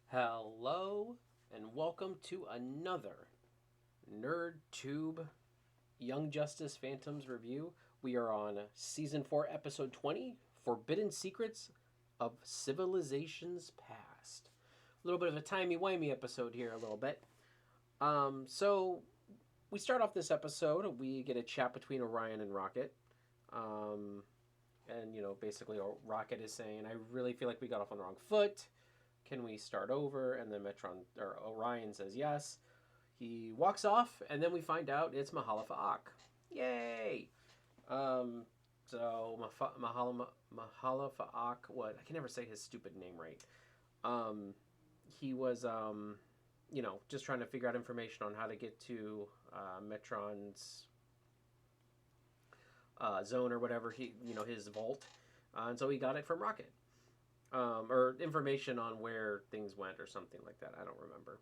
Hello, and welcome to another NerdTube Young Justice Phantoms review. We are on Season 4, Episode 20, Forbidden Secrets of Civilizations Past. A little bit of a timey-wimey episode here, a little bit. So we start off this episode, we get a chat between Orion and Rocket. And, basically Rocket is saying, I really feel like we got off on the wrong foot. Can we start over? And then Orion says yes. He walks off, and then we find out it's Mahalafa'ak. Yay! So Mahalafa'ak, what? I can never say his stupid name right. He was, just trying to figure out information on how to get to Metron's zone or whatever, his vault. And so he got it from Rocket. Or information on where things went or something like that. I don't remember.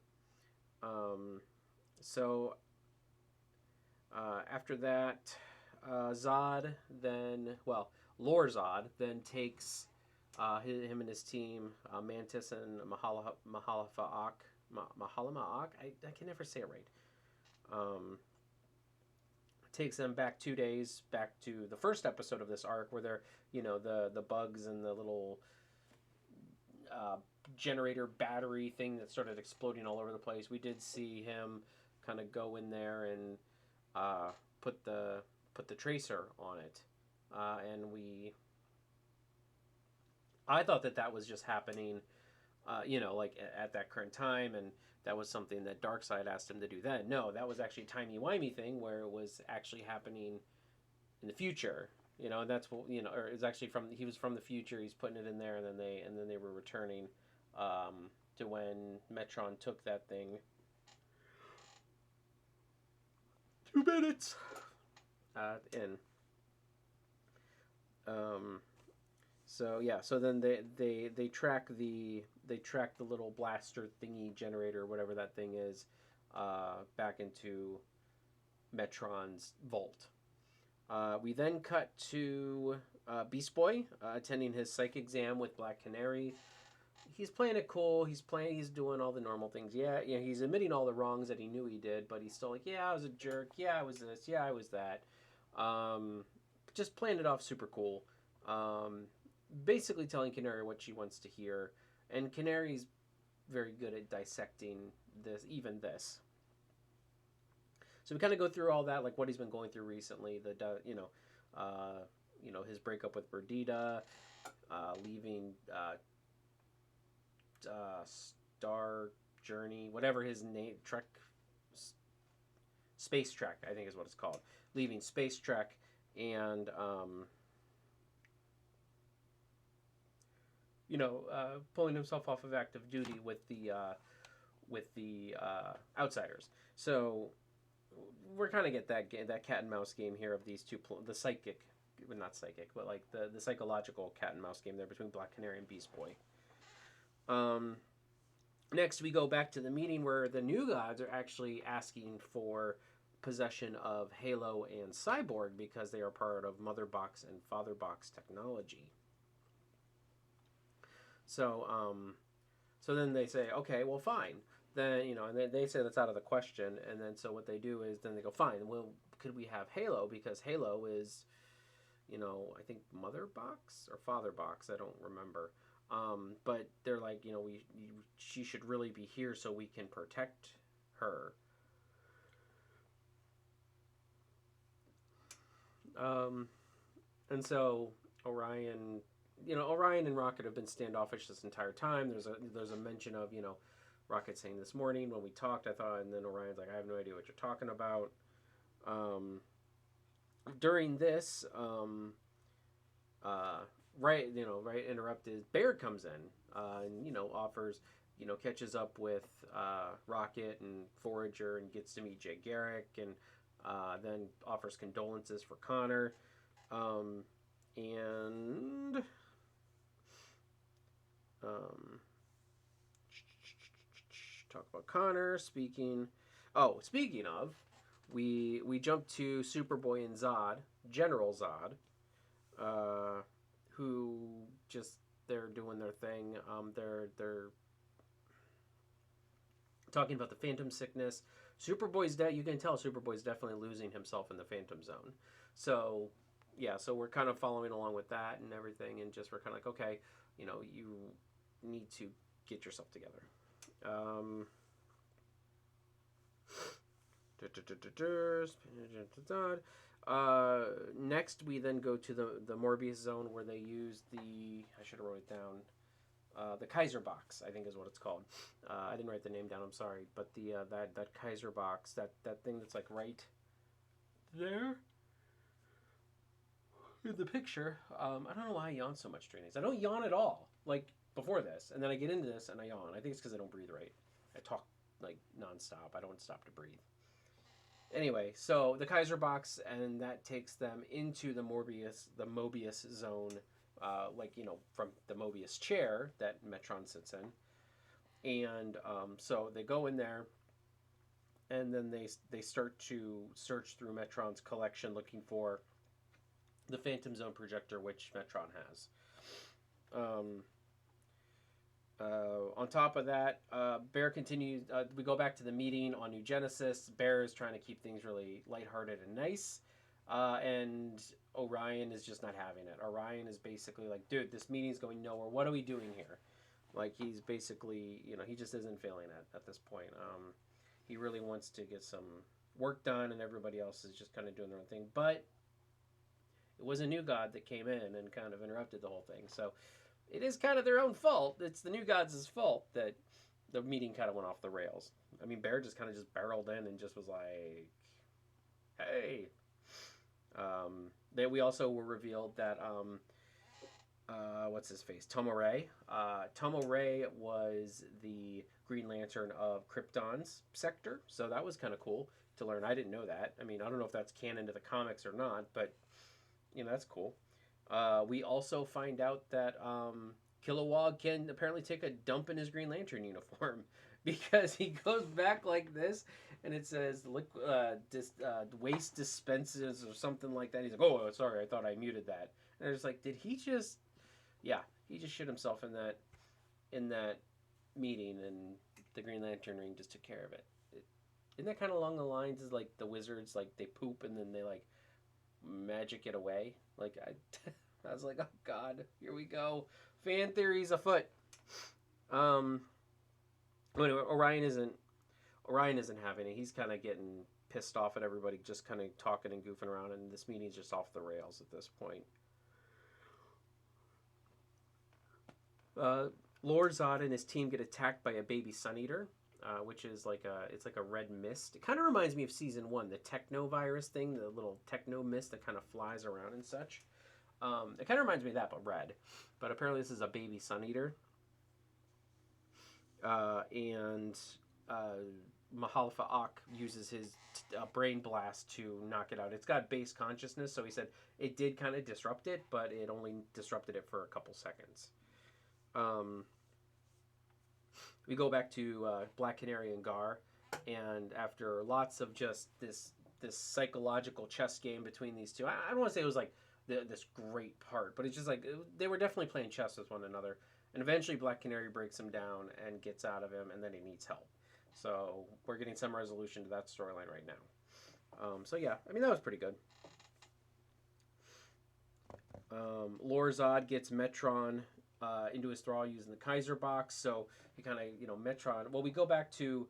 So after that, Zod then, Lore Zod then takes him and his team, Mantis and Mahalafa'ak. I can never say it right. Takes them back 2 days, back to the first episode of this arc where they're, the bugs and the little generator battery thing that started exploding all over the place. We did see him kind of go in there and put the tracer on it, and I thought that was just happening, like at that current time, and that was something that Darkseid asked him to do then. No, that was actually a timey-wimey thing where it was actually happening in the future. And that's what, or it's actually he was from the future. He's putting it in there, and then they were returning to when Metron took that thing. 2 minutes in. So then they track the little blaster thingy generator, whatever that thing is, back into Metron's vault. We then cut to Beast Boy attending his psych exam with Black Canary. He's playing it cool. He's doing all the normal things. Yeah, he's admitting all the wrongs that he knew he did, but he's still like, yeah, I was a jerk. Yeah, I was this. Yeah, I was that. Just playing it off super cool. Basically telling Canary what she wants to hear. And Canary's very good at dissecting this. So we kind of go through all that, like what he's been going through recently. His breakup with Perdita, leaving Star Journey, whatever his name, Space Trek, I think is what it's called. Leaving Space Trek and pulling himself off of active duty with the Outsiders. So we're kind of get that cat and mouse game here of these two, the psychic, well, not psychic, but like the psychological cat and mouse game there between Black Canary and Beast Boy. Next, we go back to the meeting where the New Gods are actually asking for possession of Halo and Cyborg because they are part of Mother Box and Father Box technology. So then they say, okay, well, fine. Then, and they say that's out of the question. And then so what they do is then they go, fine, well, could we have Halo? Because Halo is, I think Mother Box or Father Box. I don't remember. But they're like, she should really be here so we can protect her. And so Orion and Rocket have been standoffish this entire time. There's a mention of, Rocket saying this morning when we talked, I thought, and then Orion's like, I have no idea what you're talking about. During this, right interrupted, Bear comes in, and, offers, catches up with Rocket and Forager and gets to meet Jay Garrick, and then offers condolences for Connor. And talk about Connor. Speaking of, we jump to Superboy and Zod, General Zod, who just they're doing their thing. They're talking about the Phantom Sickness. Superboy's you can tell Superboy's definitely losing himself in the Phantom Zone. So, yeah, so we're kind of following along with that and everything, and just we're kind of like, okay, you know, you need to get yourself together. Next, we then go to the Morbius zone where they use I should have wrote it down. The Kaiser box, I think is what it's called. I didn't write the name down. I'm sorry, but that Kaiser box, that thing that's like right there in the picture. I don't know why I yawn so much during these. I don't yawn at all, like before this, and then I get into this and I yawn. I think it's because I don't breathe right. I talk like nonstop. I don't stop to breathe. Anyway, so the Kaiser box, and that takes them into the Mobius zone. Like, you know, from the Mobius chair that Metron sits in. And so they go in there, and then they start to search through Metron's collection looking for the Phantom Zone projector, which Metron has. On top of that, Bear continues. We go back to the meeting on New Genesis. Bear is trying to keep things really lighthearted and nice. And Orion is just not having it. Orion is basically like, dude, this meeting's going nowhere. What are we doing here? Like, he's basically, you know, he just isn't feeling it at this point. He really wants to get some work done, and everybody else is just kind of doing their own thing. But it was a new god that came in and kind of interrupted the whole thing. So it is kind of their own fault. It's the new gods' fault that the meeting kind of went off the rails. I mean, Bear just kind of just barreled in and just was like, hey. We also were revealed that what's his face? Tomore. Tomore was the Green Lantern of Krypton's sector, so that was kind of cool to learn. I didn't know that. I mean, I don't know if that's canon to the comics or not, but you know, that's cool. We also find out that Kilowog can apparently take a dump in his Green Lantern uniform because he goes back like this, and it says waste dispenses or something like that. He's like, oh, sorry, I thought I muted that. And I was like, did he just... Yeah, he just shit himself in that meeting, and the Green Lantern ring just took care of it. Isn't that kind of along the lines as like the wizards, like they poop and then they like magic it away? Like I was like, oh god, here we go, fan theories afoot. Anyway, Orion isn't having it. He's kind of getting pissed off at everybody, just kind of talking and goofing around, and this meeting's just off the rails at this point. Lord Zod and his team get attacked by a baby sun eater, which is like a red mist. It kind of reminds me of season 1, the techno virus thing, the little techno mist that kind of flies around and such. It kind of reminds me of that, but red. But apparently this is a baby sun eater. And Mahalfa-Ak uses his brain blast to knock it out. It's got base consciousness, so he said it did kind of disrupt it, but it only disrupted it for a couple seconds. We go back to Black Canary and Gar, and after lots of just this psychological chess game between these two, I don't want to say it was like this great part, but it's just like they were definitely playing chess with one another. And eventually Black Canary breaks him down and gets out of him, and then he needs help. So we're getting some resolution to that storyline right now. So yeah, I mean, that was pretty good. Lorzod gets Metron into his thrall using the Kaiser box. So he kind of, Metron... Well, we go back to...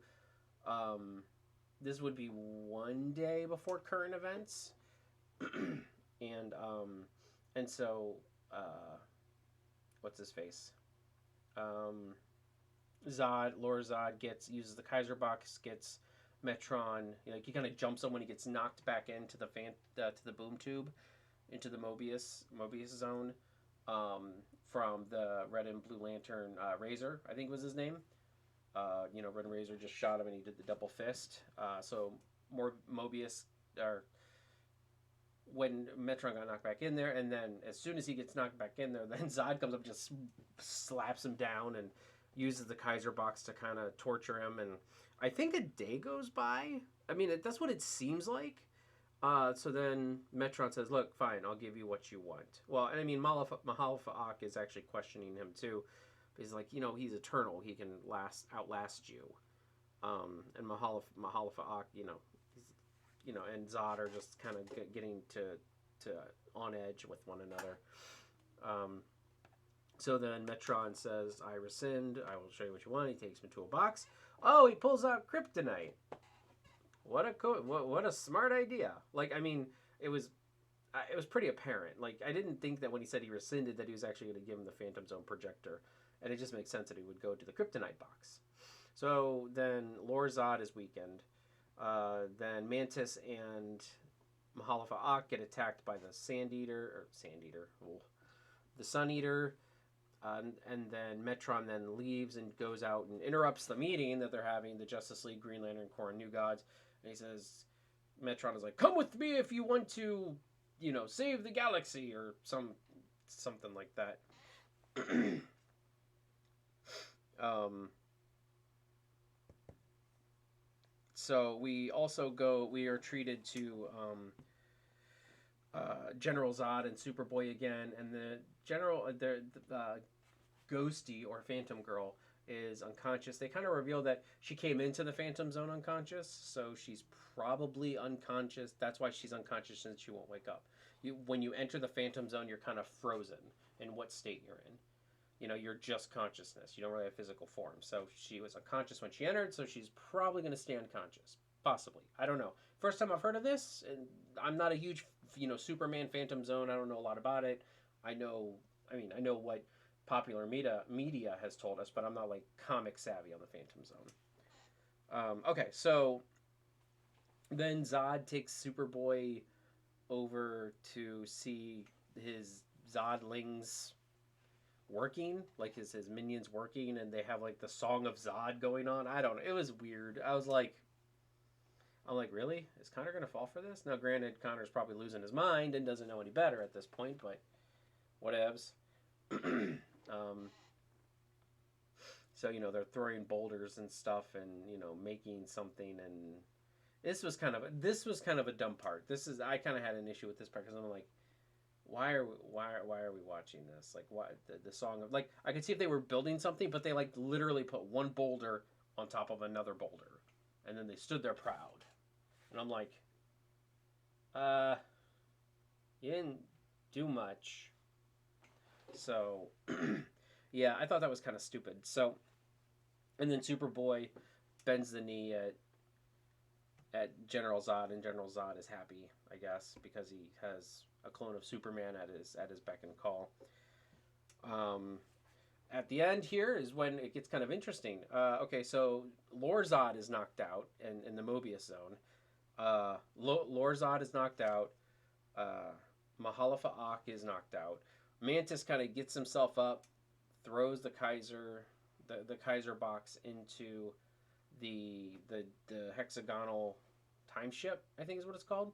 this would be one day before current events. And so... what's his face? Lorzod uses the Kaiser box, gets Metron. He kind of jumps him when he gets knocked back into the to the boom tube, into the Mobius zone, from the Red and Blue Lantern Razor, I think was his name. Red and Razor just shot him and he did the double fist. So more Mobius, or when Metron got knocked back in there, and then as soon as he gets knocked back in there, then Zod comes up and just slaps him down and uses the Kaiser box to kind of torture him. And I think a day goes by. I mean, that's what it seems like. So then Metron says, look, fine, I'll give you what you want. Well, and I mean, Mahalfa-Ak is actually questioning him too. He's like, he's eternal. He can outlast you. And Mahalafa, and Zod are just kind of getting to on edge with one another. Um, so then Metron says, "I rescind. I will show you what you want." He takes me to a box. Oh, he pulls out kryptonite. What a smart idea! Like, I mean, it was it was pretty apparent. Like, I didn't think that when he said he rescinded that he was actually going to give him the Phantom Zone projector, and it just makes sense that he would go to the kryptonite box. So then Lord Zod is weakened. Then Mantis and Mahalafa Ak get attacked by the the Sun Eater. And then Metron then leaves and goes out and interrupts the meeting that they're having, the Justice League, Green Lantern Corps, and New Gods. And he says, Metron is like, "Come with me if you want to, save the galaxy," or something like that. So we are treated to General Zod and Superboy again, and the Ghosty or Phantom Girl is unconscious. They kind of reveal that she came into the Phantom Zone unconscious, so she's probably unconscious. That's why she's unconscious, since she won't wake up. When you enter the Phantom Zone, you're kind of frozen in what state you're in. You're just consciousness. You don't really have physical form. So she was unconscious when she entered, so she's probably going to stay unconscious. Possibly. I don't know. First time I've heard of this, and I'm not a huge, Superman Phantom Zone. I don't know a lot about it. I know what popular media has told us, but I'm not like comic savvy on the Phantom Zone. Okay, so then Zod takes Superboy over to see his Zodlings working, like his minions working, and they have like the Song of Zod going on. I don't know. It was weird. I'm like, really? Is Connor gonna fall for this? Now, granted, Connor's probably losing his mind and doesn't know any better at this point, but whatevs. So they're throwing boulders and stuff, and making something, and this was kind of a dumb part. I kind of had an issue with this part because I'm like, why are we watching this? Like, why the song of, like, I could see if they were building something, but they like literally put one boulder on top of another boulder, and then they stood there proud, and I'm like, you didn't do much. So yeah, I thought that was kind of stupid. So, and then Superboy bends the knee at General Zod, and General Zod is happy, I guess, because he has a clone of Superman at his beck and call. At the end here is when it gets kind of interesting. Okay, so Lord Zod is knocked out in the Mobius zone. Lord Zod is knocked out. Mahalafa Ak is knocked out. Mantis kind of gets himself up, throws the Kaiser box into the hexagonal time ship, I think is what it's called.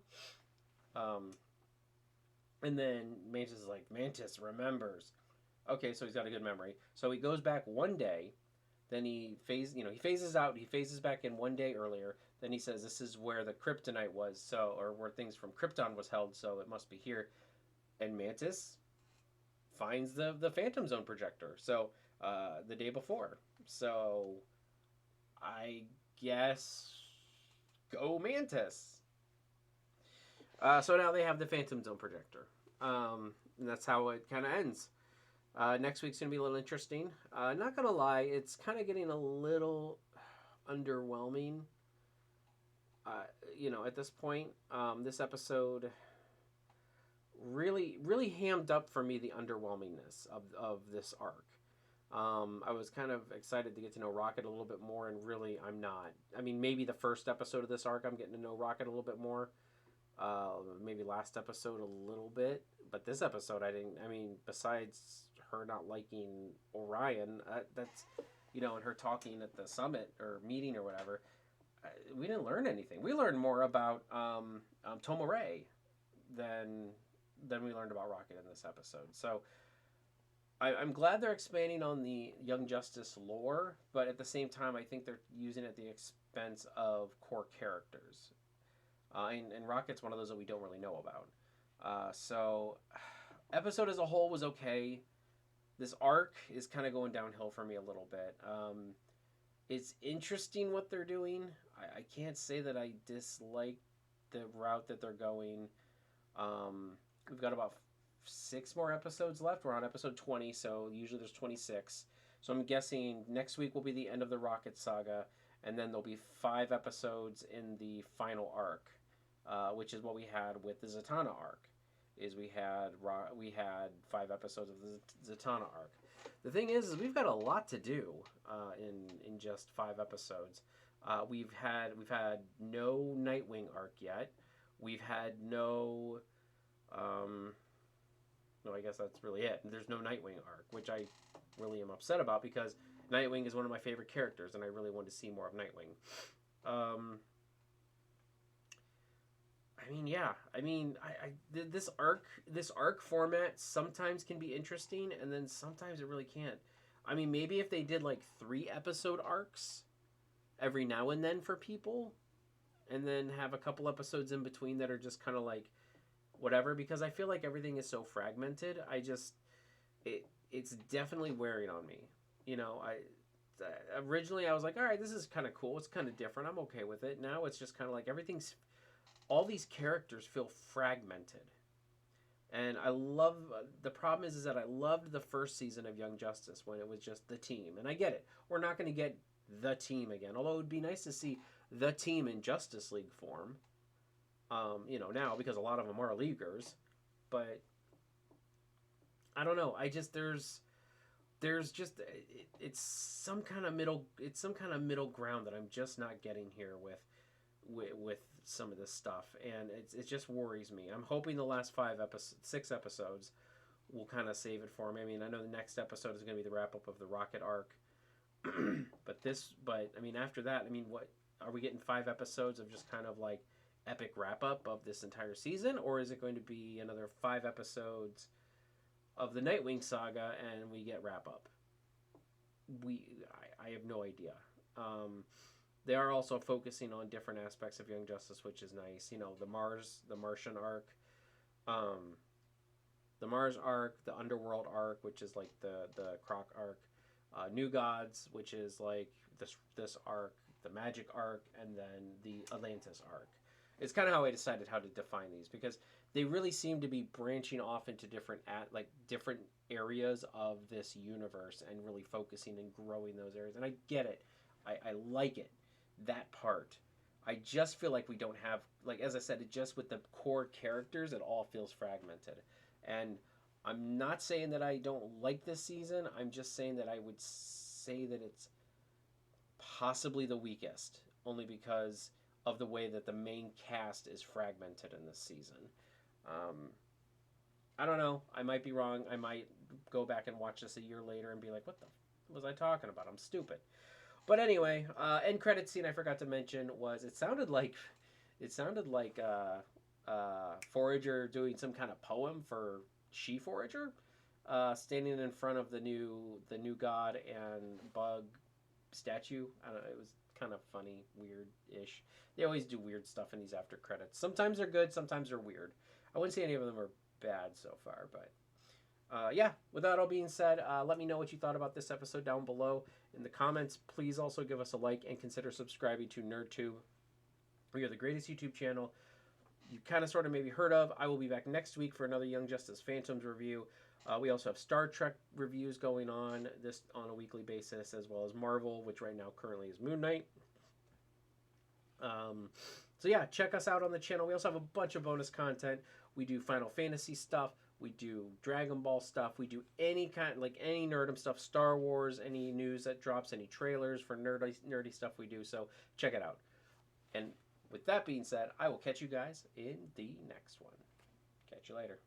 And then Mantis is like, Mantis remembers. Okay, so he's got a good memory. So he goes back one day, then he phases out. He phases back in one day earlier. Then he says this is where the kryptonite was, or where things from Krypton was held, so it must be here. And Mantis finds the Phantom Zone projector. So the day before. So I guess go Mantis. So now they have the Phantom Zone projector. And that's how it kind of ends. Next week's going to be a little interesting. Not going to lie, it's kind of getting a little underwhelming. At this point, this episode really, really hammed up for me the underwhelmingness of this arc. I was kind of excited to get to know Rocket a little bit more, and really, I'm not. I mean, maybe the first episode of this arc, I'm getting to know Rocket a little bit more. Maybe last episode a little bit, but this episode, I didn't. I mean, besides her not liking Orion, that's, and her talking at the summit or meeting or whatever, we didn't learn anything. We learned more about Tomare than we learned about Rocket in this episode. So I'm glad they're expanding on the Young Justice lore, but at the same time, I think they're using it at the expense of core characters. And Rocket's one of those that we don't really know about. So episode as a whole was okay. This arc is kind of going downhill for me a little bit. it's interesting what they're doing. I can't say that I dislike the route that they're going. We've got about 6 more episodes left. We're on episode 20, so usually there's 26. So I'm guessing next week will be the end of the Rocket Saga, and then there'll be 5 episodes in the final arc, which is what we had with the Zatanna arc. Is we had 5 episodes of the Zatanna arc. The thing is we've got a lot to do in just 5 episodes. We've had no Nightwing arc yet. We've had no no, I guess that's really it. There's no Nightwing arc, which I really am upset about because Nightwing is one of my favorite characters, and I really want to see more of Nightwing. I mean, yeah. I mean, this arc format sometimes can be interesting, and then sometimes it really can't. I mean, maybe if they did like 3 episode arcs every now and then for people, and then have a couple episodes in between that are just kind of like whatever, because I feel like everything is so fragmented. It's definitely wearing on me. You know, originally I was like, all right, this is kind of cool. It's kind of different. I'm okay with it. Now it's just kind of like all these characters feel fragmented. And I love the problem is that I loved the first season of Young Justice when it was just the team. And I get it. We're not going to get the team again. Although it would be nice to see the team in Justice League form. Now because a lot of them are leaguers, but I don't know. I just there's just it's some kind of middle ground that I'm just not getting here with some of this stuff, and it just worries me. I'm hoping the last 6 episodes will kind of save it for me. I mean, I know the next episode is going to be the wrap up of the Rocket arc, but I mean after that, I mean, what are we getting 5 episodes of just kind of like epic wrap up of this entire season, or is it going to be another 5 episodes of the Nightwing saga and we get wrap up? I have no idea. They are also focusing on different aspects of Young Justice, which is nice. You know, the Martian arc, the Mars arc, the Underworld arc, which is like the Croc arc, New Gods, which is like this arc, the Magic arc, and then the Atlantis arc. It's kind of how I decided how to define these, because they really seem to be branching off into different areas of this universe and really focusing and growing those areas. And I get it. I like it. That part. I just feel like we don't have, like, as I said, it just with the core characters, it all feels fragmented. And I'm not saying that I don't like this season. I'm just saying that I would say that it's possibly the weakest, only because of the way that the main cast is fragmented in this season. I don't know. I might be wrong. I might go back and watch this a year later and be like, what the was I talking about? I'm stupid. But anyway, end credit scene I forgot to mention was it sounded like Forager doing some kind of poem for She-Forager, standing in front of the new god and bug statue. I don't know, it was kind of funny, weird-ish. They always do weird stuff in these after credits. Sometimes they're good, sometimes they're weird. I wouldn't say any of them are bad so far, but yeah, with that all being said, let me know what you thought about this episode down below in the comments. Please also give us a like and consider subscribing to NerdTube. We are the greatest YouTube channel you kind of sort of maybe heard of. I will be back next week for another Young Justice Phantoms review. We also have Star Trek reviews going on a weekly basis, as well as Marvel, which right now currently is Moon Knight. So yeah, check us out on the channel. We also have a bunch of bonus content. We do Final Fantasy stuff. We do Dragon Ball stuff. We do any nerdum stuff, Star Wars, any news that drops, any trailers for nerdy stuff we do. So check it out. And with that being said, I will catch you guys in the next one. Catch you later.